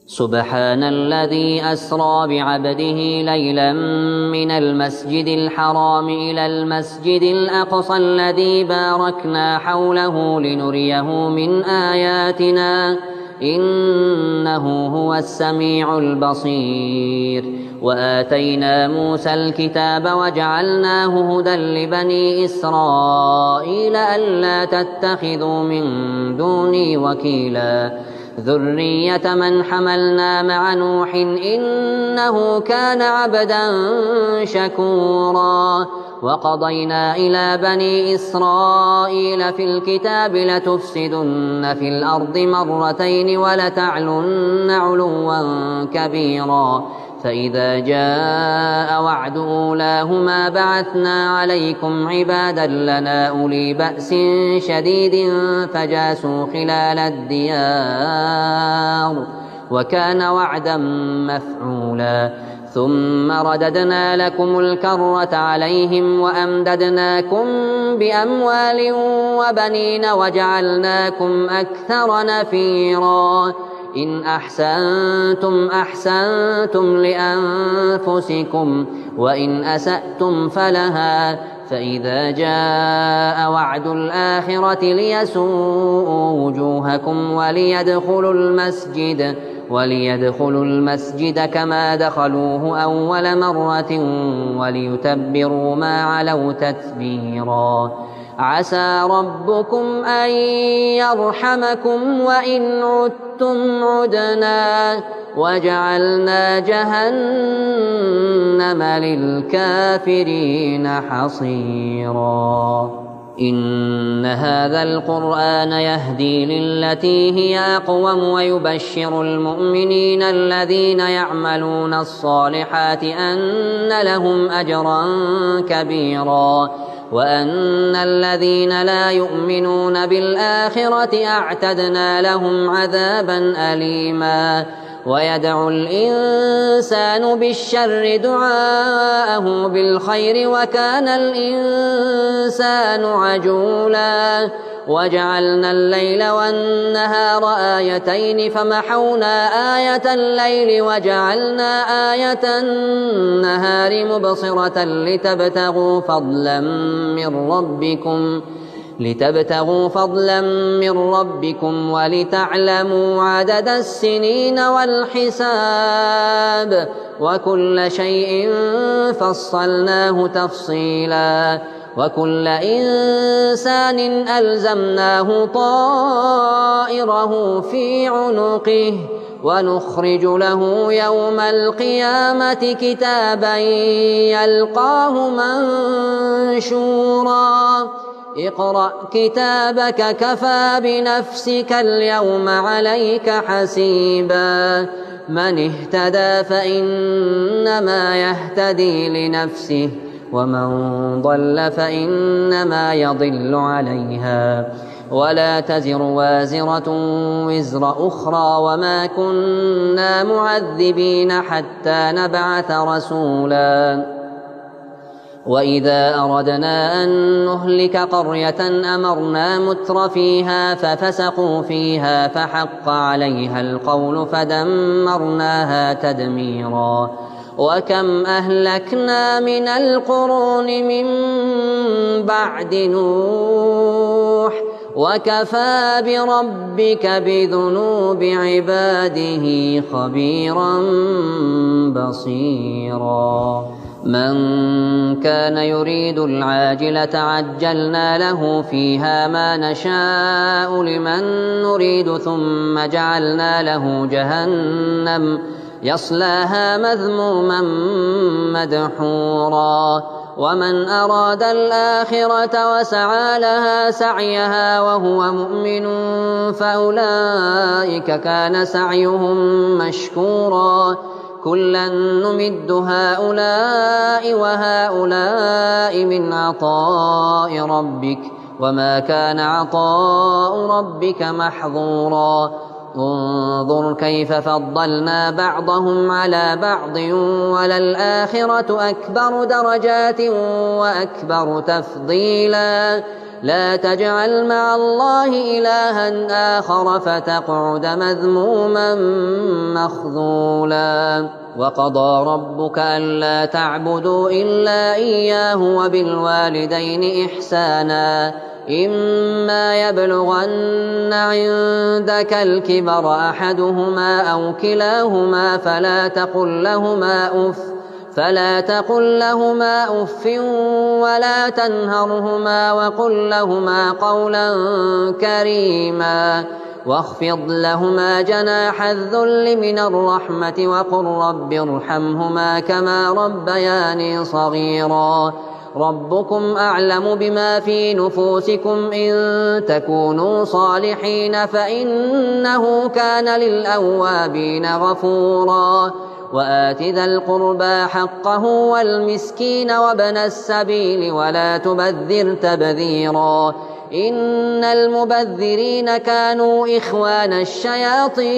سبحان الذي أسرى بعبده ليلا من المسجد الحرام إلى المسجد الأقصى الذي باركنا حوله لنريه من آياتنا إنه هو السميع البصير. وآتينا موسى الكتاب وجعلناه هدى لبني إسرائيل ألا تتخذوا من دوني وكيلا ذرية من حملنا مع نوح إنه كان عبدا شكورا. وقضينا إلى بني إسرائيل في الكتاب لتفسدن في الأرض مرتين ولتعلن علوا كبيرا فإذا جاء وعد أولاهما بعثنا عليكم عبادا لنا أولي بأس شديد فجاسوا خلال الديار وكان وعدا مفعولا. ثم رددنا لكم الكرة عليهم وأمددناكم بأموال وبنين وجعلناكم أكثر نفيرا. إن أحسنتم أحسنتم لأنفسكم وإن أسأتم فلها فإذا جاء وعد الآخرة ليسوءوا وجوهكم وليدخلوا المسجد كما دخلوه أول مرة وليتبروا ما علوا تتبيرا. عسى ربكم أن يرحمكم وإن عدتم عدنا وجعلنا جهنم للكافرين حصيرا. إن هذا القرآن يهدي للتي هي أقوم ويبشر المؤمنين الذين يعملون الصالحات أن لهم أجرا كبيرا وأن الذين لا يؤمنون بالآخرة أعتدنا لهم عذابا أليما. ويدعو الإنسان بالشر دعاءه بالخير وكان الإنسان عجولا. وجعلنا الليل والنهار آيتين فمحونا آية الليل وجعلنا آية النهار مبصرة لتبتغوا فضلا من ربكم ولتعلموا عدد السنين والحساب وكل شيء فصلناه تفصيلا. وكل إنسان ألزمناه طائره في عنقه ونخرج له يوم القيامة كتابا يلقاه منشورا. اقرأ كتابك كفى بنفسك اليوم عليك حسيبا. من اهتدى فإنما يهتدي لنفسه ومن ضل فإنما يضل عليها ولا تزر وازرة وزر أخرى وما كنا معذبين حتى نبعث رسولا. وإذا أردنا أن نهلك قرية أمرنا متر فيها ففسقوا فيها فحق عليها القول فدمرناها تدميرا. وكم أهلكنا من القرون من بعد نوح وكفى بربك بذنوب عباده خبيرا بصيرا. من كان يريد العاجلة عجلنا له فيها ما نشاء لمن نريد ثم جعلنا له جهنم يصلاها مذموما مدحورا. ومن أراد الآخرة وسعى لها سعيها وهو مؤمن فأولئك كان سعيهم مشكورا. كلا نمد هؤلاء وهؤلاء من عطاء ربك وما كان عطاء ربك محظورا. انظر كيف فضلنا بعضهم على بعض وللآخرة أكبر درجات وأكبر تفضيلا. لا تجعل مع الله إلها آخر فتقعد مذموما مخذولا وقضى ربك ألا تعبدوا إلا إياه وبالوالدين إحسانا إما يبلغن عندك الكبر أحدهما أو كلاهما فلا تقل لهما أف ولا تنهرهما وقل لهما قولا كريما واخفض لهما جناح الذل من الرحمة وقل رب ارحمهما كما ربياني صغيرا ربكم أعلم بما في نفوسكم إن تكونوا صالحين فإنه كان للأوابين غفورا وآت ذا القربى حقه والمسكين وابن السبيل ولا تبذر تبذيرا إن المبذرين كانوا إخوان الشياطين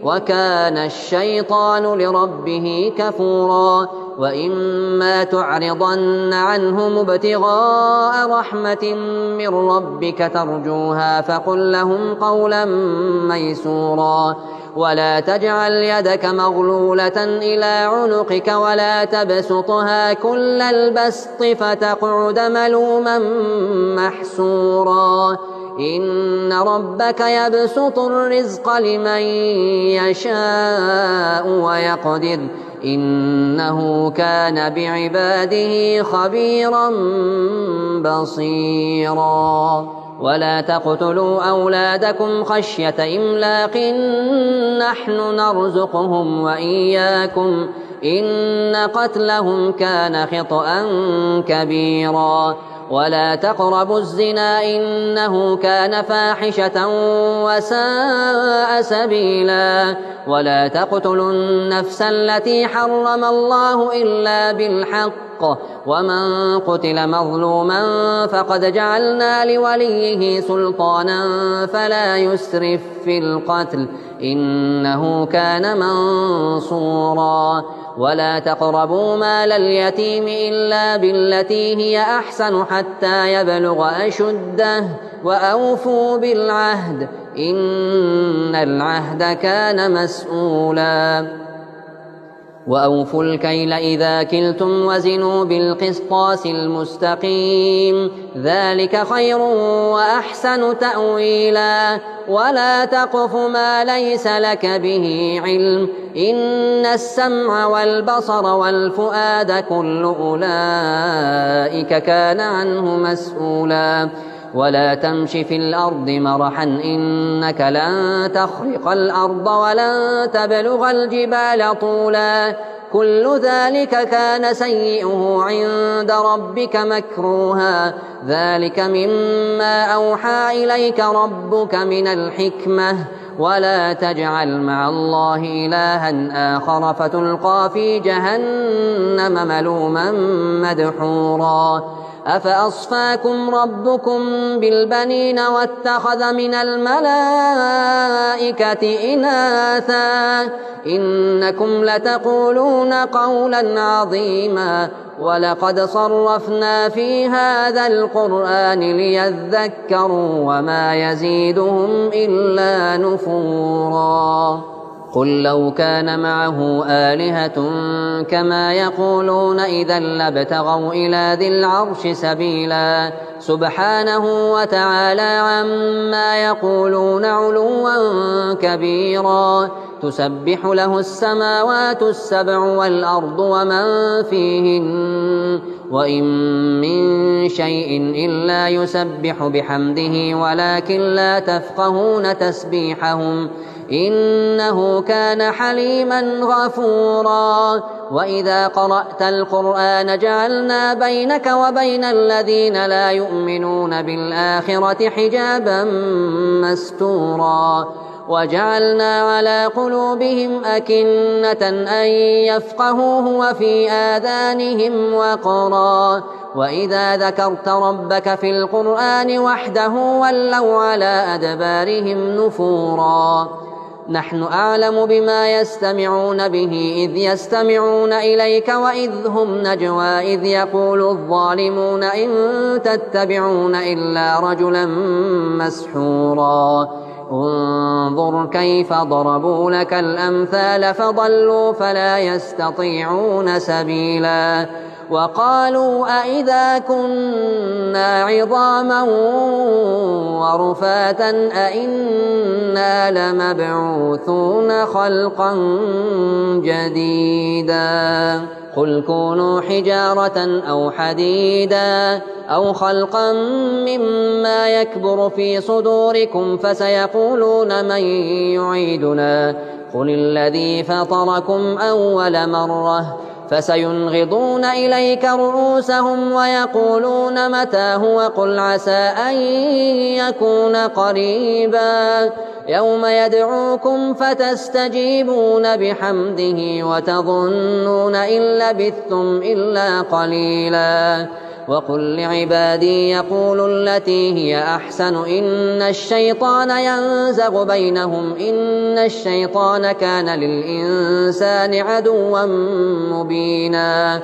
وكان الشيطان لربه كفورا وإما تعرضن عنهم ابتغاء رحمة من ربك ترجوها فقل لهم قولا ميسورا ولا تجعل يدك مغلولة إلى عنقك ولا تبسطها كل البسط فتقعد ملوما محسورا إن ربك يبسط الرزق لمن يشاء ويقدر إنه كان بعباده خبيرا بصيرا ولا تقتلوا أولادكم خشية إملاق نحن نرزقهم وإياكم إن قتلهم كان خطأ كبيرا ولا تقربوا الزنا إنه كان فاحشة وساء سبيلا ولا تقتلوا النفس التي حرم الله إلا بالحق ومن قتل مظلوما فقد جعلنا لوليه سلطانا فلا يسرف في القتل إنه كان منصورا ولا تقربوا مال اليتيم إلا بالتي هي أحسن حتى يبلغ أشده وأوفوا بالعهد إن العهد كان مسؤولا وأوفوا الكيل إذا كلتم وزنوا بالقسطاس المستقيم ذلك خير وأحسن تأويلا ولا تقف ما ليس لك به علم إن السمع والبصر والفؤاد كل أولئك كان عنه مسؤولا ولا تمش في الأرض مرحا إنك لن تخرق الأرض ولن تبلغ الجبال طولا كل ذلك كان سيئه عند ربك مكروها ذلك مما أوحى إليك ربك من الحكمة ولا تجعل مع الله إلها آخر فتلقى في جهنم ملوما مدحورا أفأصفاكم ربكم بالبنين واتخذ من الملائكة إناثا إنكم لتقولون قولا عظيما ولقد صرفنا في هذا القرآن ليذكروا وما يزيدهم إلا نفورا قل لو كان معه آلهة كما يقولون إذا لابتغوا إلى ذي العرش سبيلا سبحانه وتعالى عما يقولون علوا كبيرا تسبح له السماوات السبع والأرض ومن فيهن وإن من شيء إلا يسبح بحمده ولكن لا تفقهون تسبيحهم إنه كان حليما غفورا وإذا قرأت القرآن جعلنا بينك وبين الذين لا يؤمنون بالآخرة حجابا مستورا وجعلنا على قلوبهم أكنة أن يفقهوه وفي آذانهم وقرا وإذا ذكرت ربك في القرآن وحده ولوا على أدبارهم نفورا نحن أعلم بما يستمعون به إذ يستمعون إليك وإذ هم نجوى إذ يقول الظالمون إن تتبعون إلا رجلا مسحورا انظر كيف ضربوا لك الأمثال فضلوا فلا يستطيعون سبيلا وقالوا أئذا كنا عظاما ورفاتا أئنا لمبعوثون خلقا جديدا قل كونوا حجارة أو حديدا أو خلقا مما يكبر في صدوركم فسيقولون من يعيدنا قل الذي فطركم أول مرة فسينغضون إليك رؤوسهم ويقولون متى هو قل عسى أن يكون قريبا يوم يدعوكم فتستجيبون بحمده وتظنون إن لبثتم إلا قليلا وقل لعبادي يقولوا التي هي أحسن إن الشيطان ينزغ بينهم إن الشيطان كان للإنسان عدوا مبينا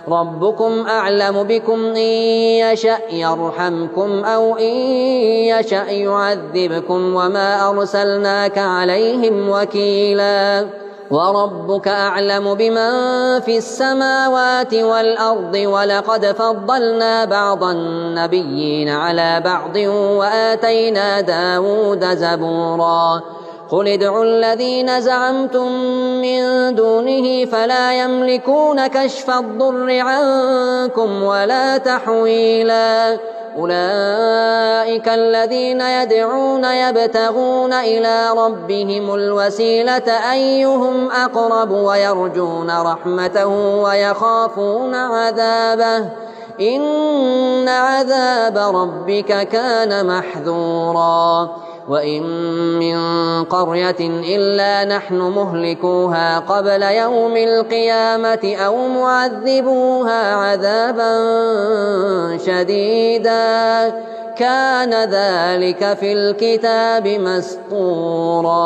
ربكم أعلم بكم إن يشأ يرحمكم أو إن يشأ يعذبكم وما أرسلناك عليهم وكيلا وربك أعلم بمن في السماوات والأرض ولقد فضلنا بعض النبيين على بعض وآتينا داود زبورا قل ادعوا الذين زعمتم من دونه فلا يملكون كشف الضر عنكم ولا تحويلا أولئك الذين يدعون يبتغون إلى ربهم الوسيلة أيهم أقرب ويرجون رحمته ويخافون عذابه إن عذاب ربك كان محذورا وإن من قرية إلا نحن مهلكوها قبل يوم القيامة أو معذبوها عذابا شديدا كان ذلك في الكتاب مسطورا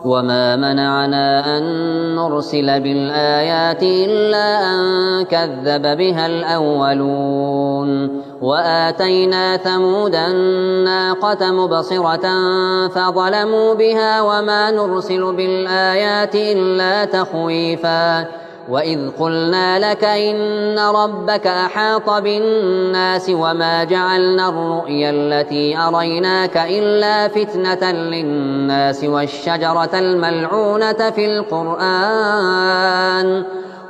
وما منعنا أن نرسل بالآيات إلا أن كذب بها الأولون وآتينا ثمود الناقة مبصرة فظلموا بها وما نرسل بالآيات إلا تخويفا وإذ قلنا لك إن ربك أحاط بالناس وما جعلنا الرؤيا التي أريناك إلا فتنة للناس والشجرة الملعونة في القرآن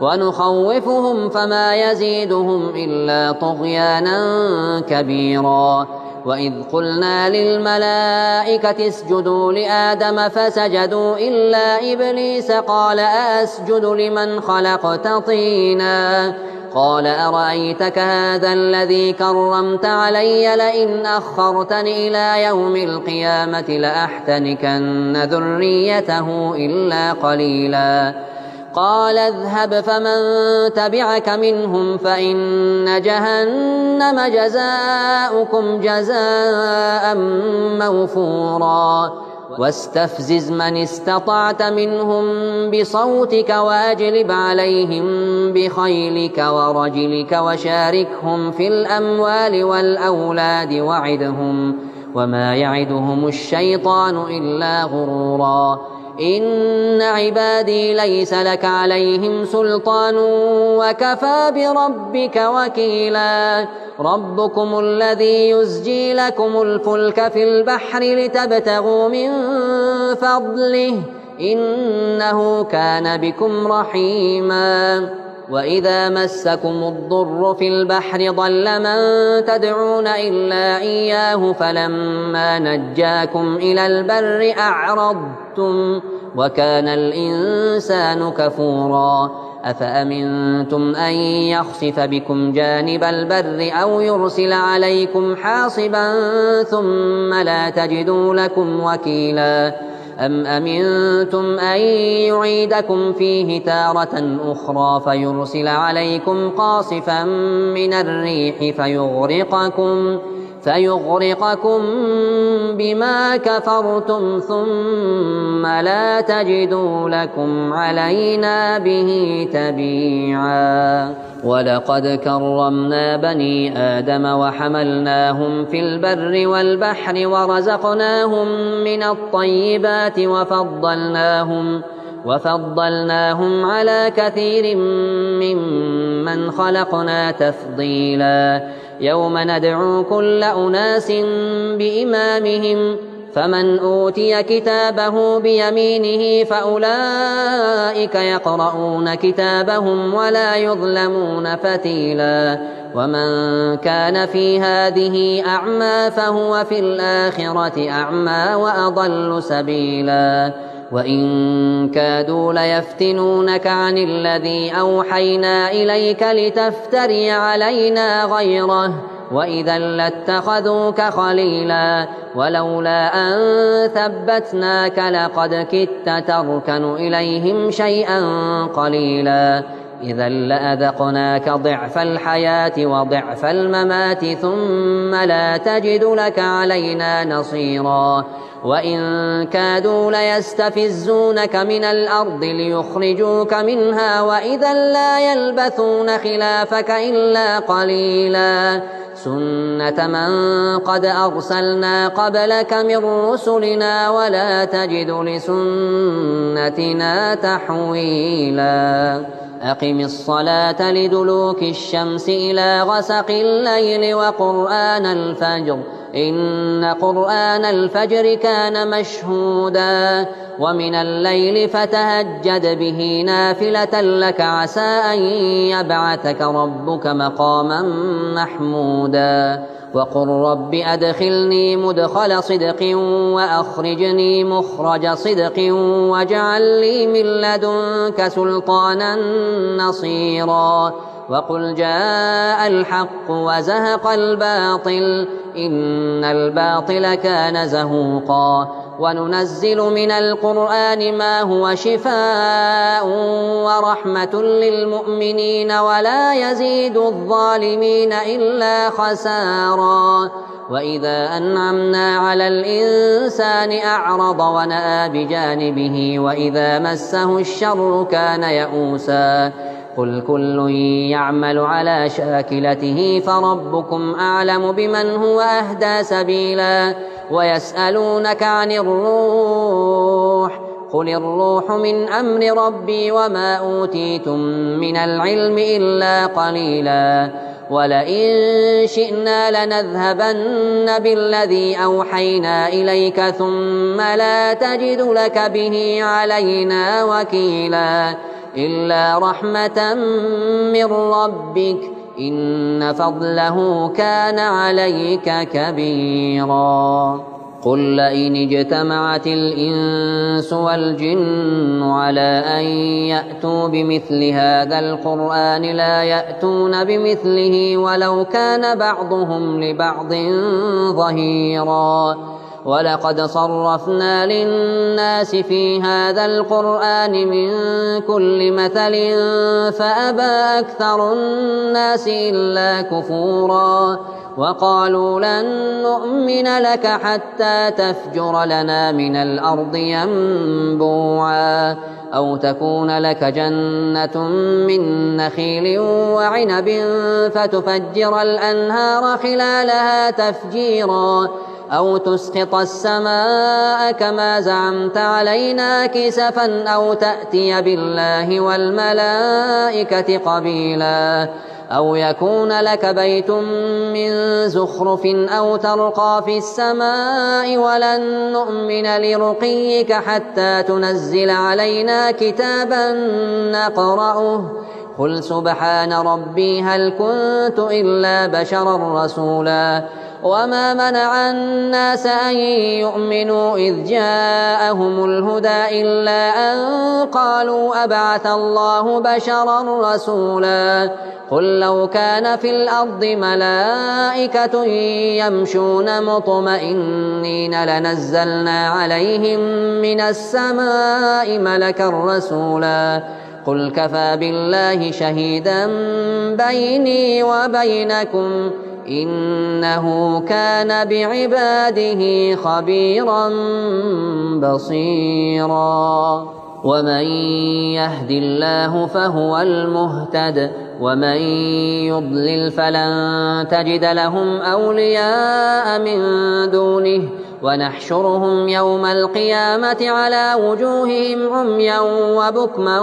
ونخوفهم فما يزيدهم إلا طغيانا كبيرا وإذ قلنا للملائكة اسجدوا لآدم فسجدوا إلا إبليس قال أسجد لمن خلقت طينا قال أرأيتك هذا الذي كرمت علي لئن أخرتني إلى يوم القيامة لأحتنكن ذريته إلا قليلا قال اذهب فمن تبعك منهم فإن جهنم جزاؤكم جزاء موفورا واستفزز من استطعت منهم بصوتك وأجلب عليهم بخيلك ورجلك وشاركهم في الأموال والأولاد وعدهم وما يعدهم الشيطان إلا غرورا إن عبادي ليس لك عليهم سلطان وكفى بربك وكيلا ربكم الذي يزجي لكم الفلك في البحر لتبتغوا من فضله إنه كان بكم رحيما وإذا مسكم الضر في البحر ضل من تدعون إلا إياه فلما نجاكم إلى البر أعرضتم وكان الإنسان كفورا أفأمنتم أن يخسف بكم جانب البر أو يرسل عليكم حاصبا ثم لا تجدوا لكم وكيلا أم أمنتم أن يعيدكم فيه تارة أخرى فيرسل عليكم قاصفا من الريح فيغرقكم بما كفرتم ثم لا تجدوا لكم علينا به تبيعا. ولقد كرمنا بني آدم وحملناهم في البر والبحر ورزقناهم من الطيبات وفضلناهم على كثير ممن خلقنا تفضيلا. يوم ندعو كل أناس بإمامهم فمن أوتي كتابه بيمينه فأولئك يقرؤون كتابهم ولا يظلمون فتيلا. ومن كان في هذه أعمى فهو في الآخرة أعمى وأضل سبيلا. وإن كادوا ليفتنونك عن الذي أوحينا إليك لتفتري علينا غيره وإذا لاتخذوك خليلا. ولولا أن ثبتناك لقد كدت تركن إليهم شيئا قليلا. إذا لأذقناك ضعف الحياة وضعف الممات ثم لا تجد لك علينا نصيرا. وإن كادوا ليستفزونك من الأرض ليخرجوك منها وإذا لا يلبثون خلافك إلا قليلا. سنة من قد أرسلنا قبلك من رسلنا ولا تجد لسنتنا تحويلا. أقم الصلاة لدلوك الشمس إلى غسق الليل وقرآن الفجر إن قرآن الفجر كان مشهودا. ومن الليل فتهجد به نافلة لك عسى أن يبعثك ربك مقاما محمودا. وقل رب أدخلني مدخل صدق وأخرجني مخرج صدق واجعل لي من لدنك سلطانا نصيرا. وقل جاء الحق وزهق الباطل إن الباطل كان زهوقا. وننزل من القرآن ما هو شفاء ورحمة للمؤمنين ولا يزيد الظالمين إلا خسارا. وإذا أنعمنا على الإنسان أعرض ونأى بجانبه وإذا مسه الشر كان يئوسا. قل كل يعمل على شاكلته فربكم أعلم بمن هو أهدى سبيلا. ويسألونك عن الروح قل الروح من أمر ربي وما أوتيتم من العلم إلا قليلا. ولئن شئنا لنذهبن بالذي أوحينا إليك ثم لا تجد لك به علينا وكيلا. إلا رحمة من ربك إن فضله كان عليك كبيرا. قل لئن اجتمعت الإنس والجن على أن يأتوا بمثل هذا القرآن لا يأتون بمثله ولو كان بعضهم لبعض ظهيرا. ولقد صرفنا للناس في هذا القرآن من كل مثل فأبى أكثر الناس إلا كفورا. وقالوا لن نؤمن لك حتى تفجر لنا من الأرض ينبوعا أو تكون لك جنة من نخيل وعنب فتفجر الأنهار خلالها تفجيرا أو تسقط السماء كما زعمت علينا كسفا أو تأتي بالله والملائكة قبيلا أو يكون لك بيت من زخرف أو ترقى في السماء ولن نؤمن لرقيك حتى تنزل علينا كتابا نقرأه قل سبحان ربي هل كنت إلا بشرا رسولا. وما منع الناس أن يؤمنوا إذ جاءهم الهدى إلا أن قالوا أبعث الله بشرا رسولا. قل لو كان في الأرض ملائكة يمشون مطمئنين لنزلنا عليهم من السماء ملكا رسولا. قل كفى بالله شهيدا بيني وبينكم إنه كان بعباده خبيرا بصيرا ومن يهد الله فهو المهتد ومن يضلل فلن تجد لهم أولياء من دونه ونحشرهم يوم القيامة على وجوههم عميا وبكما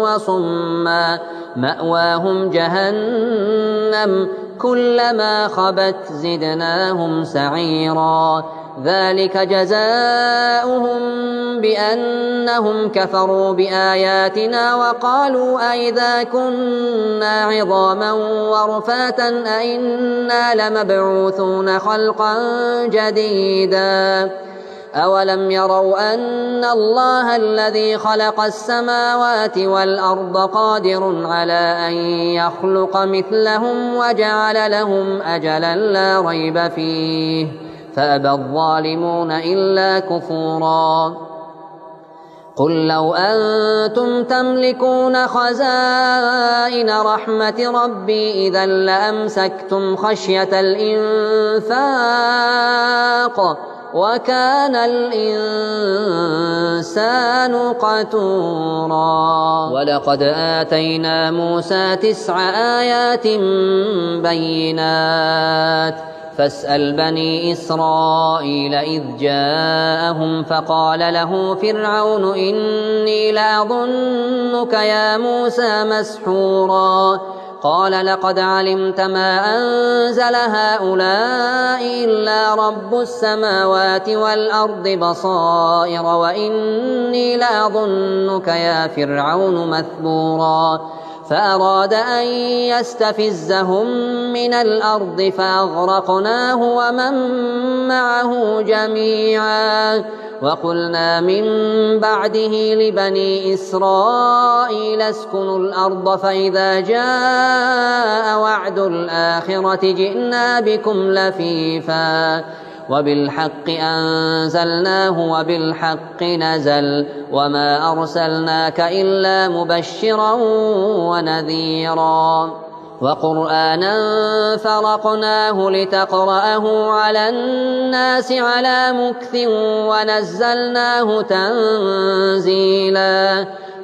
وصما مأواهم جهنم كلما خبت زدناهم سعيرا ذلك جزاؤهم بأنهم كفروا بآياتنا وقالوا أئذا كنا عظاما ورفاتا أئنا لمبعوثون خلقا جديدا أولم يروا أن الله الذي خلق السماوات والأرض قادر على أن يخلق مثلهم وجعل لهم أجلا لا ريب فيه فأبى الظالمون إلا كفورا قل لو أنتم تملكون خزائن رحمة ربي إذا لأمسكتم خشية الإنفاق وكان الإنسان قتورا ولقد آتينا موسى 9 آيات بينات فاسأل بني إسرائيل إذ جاءهم فقال له فرعون إني لأظنك يا موسى مسحورا قال لقد علمت ما أنزل هؤلاء إلا رب السماوات والأرض بصائر وإني لأظنك يا فرعون مثبورا فأراد أن يستفزهم من الأرض فأغرقناه ومن معه جميعا وقلنا من بعده لبني إسرائيل اسكنوا الأرض فإذا جاء وعد الآخرة جئنا بكم لفيفا وبالحق أنزلناه وبالحق نزل وما أرسلناك إلا مبشرا ونذيرا وقرآنا فرقناه لتقرأه على الناس على مكث ونزلناه تنزيلا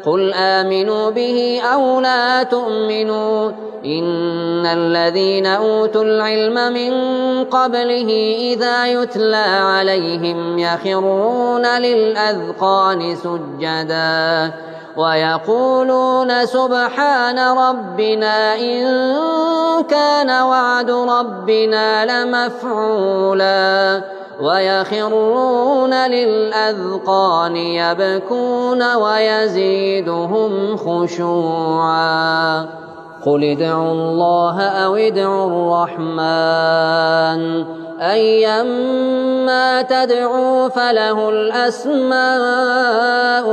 قل آمنوا به أو لا تؤمنوا إن الذين أوتوا العلم من قبله إذا يتلى عليهم يخرون للأذقان سجدا ويقولون سبحان ربنا إن كان وعد ربنا لمفعولا ويخرون للأذقان يبكون ويزيدهم خشوعا قل ادعوا الله أو ادعوا الرحمن أيما تدعوا فله الأسماء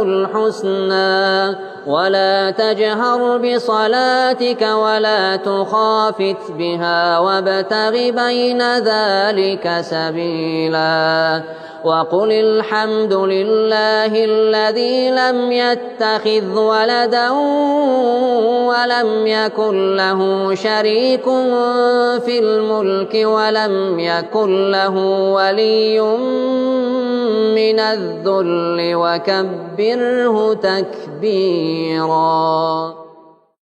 الحسنى ولا تجهر بصلاتك ولا تخافت بها وابتغ بين ذلك سبيلا وقل الحمد لله الذي لم يتخذ ولدا ولم يكن له شريك في الملك ولم يكن له ولي من الذل وكبره تكبيرا.